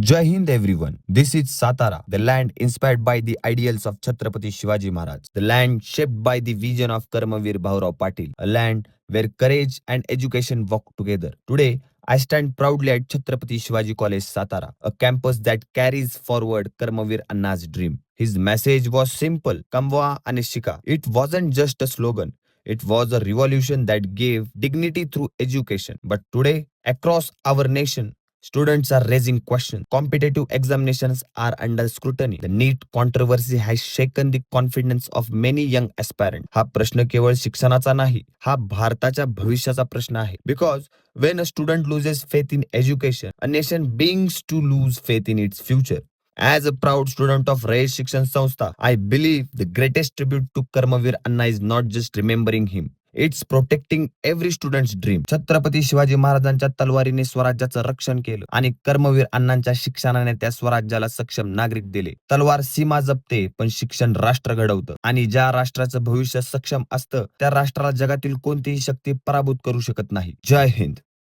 Jai Hind everyone. This is Satara, the land inspired by the ideals of Chhatrapati Shivaji Maharaj, the land shaped by the vision of Karmavir Bhaurao Patil, a land where courage and education walk together. Today, I stand proudly at Chhatrapati Shivaji College Satara, a campus that carries forward Karmavir Anna's dream. His message was simple, Kamva Anishika. It wasn't just a slogan. It was a revolution that gave dignity through education. But today, across our nation, students are raising questions. Competitive examinations are under scrutiny. The NEET controversy has shaken the confidence of many young aspirants. हा प्रश्न केवळ शिक्षणाचा नाही, हा भारताच्या भविष्याचा प्रश्न आहे. Because when a student loses faith in education, a nation begins to lose faith in its future. As a proud student of Rayesh Shikshan Sanstha, I believe the greatest tribute to Karmavir Anna is not just remembering him. It's protecting every students dream. Chhatrapati Shivaji महाराजांच्या तलवारीने स्वराज्याचं रक्षण केलं आणि कर्मवीर अण्णांच्या शिक्षणाने त्या स्वराज्याला सक्षम नागरिक दिले. तलवार सीमा जपते पण शिक्षण राष्ट्र घडवतं आणि ज्या राष्ट्राचं भविष्य सक्षम असतं त्या राष्ट्राला जगातील कोणतीही शक्ती पराभूत करू शकत नाही. जय हिंद.